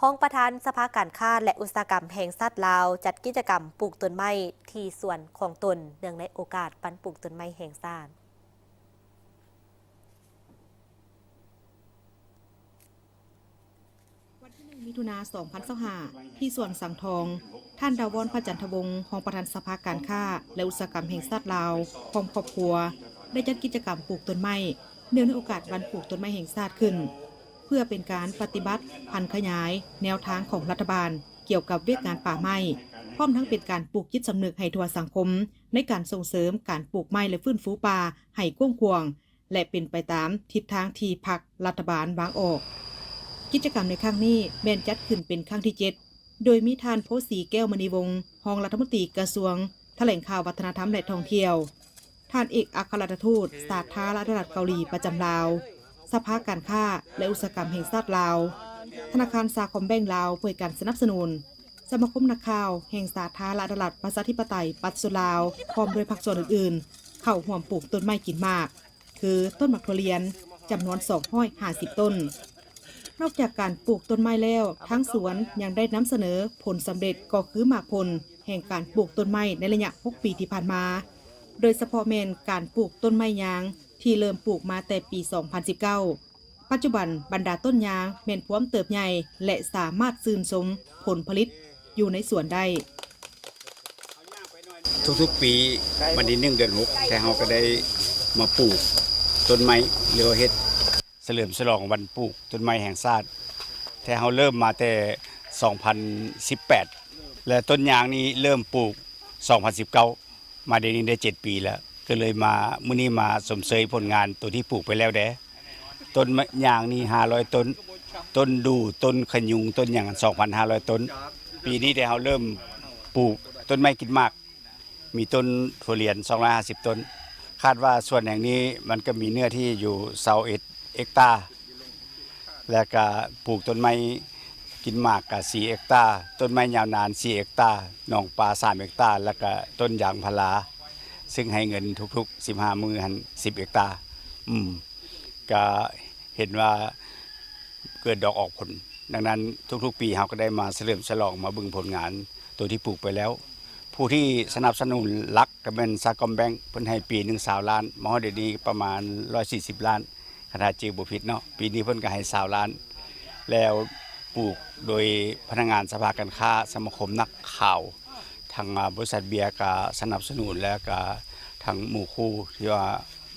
ห้องประธานสภาการค้าและอุตสาหกรรมแห่งชาติลาวจัดกิจกรรมปลูกต้นไม้ที่สวนของตนเนื่องในโอกาสปันปลูกต้นไม้แห่งชาติวันที่1 มิถุนายน 2025ที่สวนสังทองท่านดาวร พระจันทวงศ์รองประธานสภาการค้าและอุตสาหกรรมแห่งชาติลาวพร้อมครอบครัวได้จัดกิจกรรมปลูกต้นไม้เนื่องในโอกาสวันปลูกต้นไม้แห่งชาติขึ้นเพื่อเป็นการปฏิบัติพันธุ์ขยายแนวทางของรัฐบาลเกี่ยวกับเวียกงานป่าไม้พร้อมทั้งเป็นการปลูกจิตสำนึกให้ทั่วสังคมในการส่งเสริมการปลูกไม้และฟื้นฟูป่าให้กว้างขวางและเป็นไปตามทิศทางที่พรรครัฐบาลวางออกกิจกรรมในครั้งนี้แม่นจัดขึ้นเป็นครั้งที่ 7โดยมีท่านโพสีแก้วมณีวงศ์รองรัฐมนตรีกระทรวงแถลงข่าววัฒนธรรมและท่องเที่ยวท่านเอกอัครราชทูตสาธารณรัฐเกาหลีประจำลาวสภาการค้าและอุตสาหกรรมแห่งชาติลาวธนาคารสาคมแบงก์ลาวเพื่อการสนับสนุนสมาคมนักข่าวแห่งสาธารณรัฐประชาธิปไตยปัจจุลาวพร้อมด้วยภาคส่วนอื่นๆเข้าร่วมปลูกต้นไม้กินหมากคือต้นมะเขือเรียนจำนวน250ต้นนอกจากการปลูกต้นไม้แล้วทั้งสวนยังได้นำเสนอผลสำเร็จก็คือหมากผลแห่งการปลูกต้นไม้ในระยะ6 ปีที่ผ่านมาโดยเฉพาะแม่นการปลูกต้นไม้ยางที่เริ่มปลูกมาแต่ปี 2019 ปัจจุบันบรรดาต้นยางแม่นพร้อมเติบใหญ่และสามารถซื่นชมผลผลิตอยู่ในสวนได้ทุกๆปีวันที่1 เดือน 6แต่เราก็ได้มาปลูกต้นไม้หรือว่าเฮ็ดเฉลิมฉลองวันปลูกต้นไม้แห่งชาติแต่เราเริ่มมาแต่ 2018 และต้นยางนี้เริ่มปลูก 2019 มาเดี๋ยวนี้ได้ 7 ปีแล้วก็เลยมามื้อนี้มาสมเสยผลงานตัวที่ปลูกไปแล้วต้นยางนี่500 ต้นต้นดูต้นขยุงต้นหยัง 2,500 ต้นปีนี้เราเริ่มปลูกต้นไม้กินหมากมีต้นทุเรียน250 ต้นคาดว่าส่วนแห่งนี้มันก็มีเนื้อที่อยู่21 เฮกตาร์แล้วก็ปลูกต้นไม้กินหมากก็4 เฮกตาร์ต้นไม้ยาวนาน4 เฮกตาร์หนองปลา3 เฮกตาร์แล้วก็ต้นยางพาราซึ่งให้เงินทุกๆ15 มื้อหัน10 เฮกตาร์ก็เห็นว่าเกิดดอกออกผลดังนั้นทุกๆปีเราก็ได้มาเฉลิมฉลองมาบึงผลงานตัวที่ปลูกไปแล้วผู้ที่สนับสนุนหลักก็เป็นสากลแบงค์เพิ่นให้ปีนึง20 ล้านมาฮอดเดี๋ยวนี้ประมาณ140 ล้านคณะจือบ่ผิดเนาะปีนี้เพิ่นก็ให้20 ล้านแล้วปลูกโดยพนักงานสภาการค้าสมาคมนักข่าวทางบริษัทเบียร์ก็สนับสนุนแล้วก็ทางหมู่คู่ที่ว่า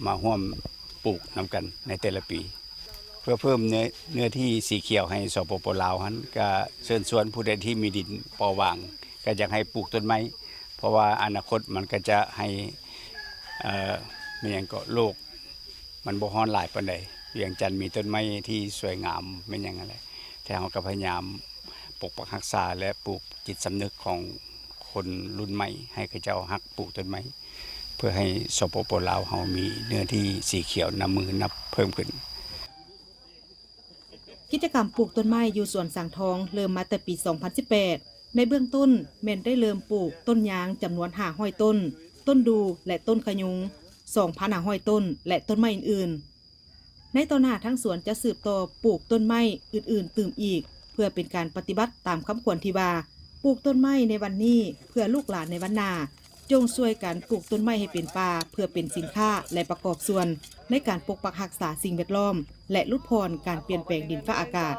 มาร่วมปลูกนำกันในแต่ละปีเพื่อเพิ่มเนื้อที่สีเขียวให้สปป.ลาวหันก็เชิญชวนผู้ใดที่มีดินพอว่างก็อยากให้ปลูกต้นไม้เพราะว่าอนาคตมันก็จะให้มีหยังก็โลกมันบ่ร้อนหลายปานใดเวียงจันทน์มีต้นไม้ที่สวยงามแม่นหยังอะไรแต่เราก็พยายามปกปักรักษาและปลูกจิตสำนึกของคนรุ่นใหม่ให้เขาเจ้าฮักปลูกต้นไม้เพื่อให้สปป.ลาวเฮามีเนื้อที่สีเขียวนับมือนับเพิ่มขึ้นกิจกรรมปลูกต้นไม้อยู่สวนสังทองเริ่มมาแต่ปี 2018 ในเบื้องต้นแม่นได้เริ่มปลูกต้นยางจำนวน500 ต้นต้นดูและต้นขยุง 2,500 ต้นและต้นไม้อื่นๆในต่อหน้าทั้งสวนจะสืบต่อปลูกต้นไม้อื่นๆตื่มอีกเพื่อเป็นการปฏิบัติตามคำขวัญที่ว่าปลูกต้นไม้ในวันนี้เพื่อลูกหลานในวันหน้าจงช่วยกันปลูกต้นไม้ให้เป็นป่าเพื่อเป็นสินค้าและประกอบส่วนในการปกปักรักษาสิ่งแวดล้อมและลดพรการเปลี่ยนแปลงดินฟ้าอากาศ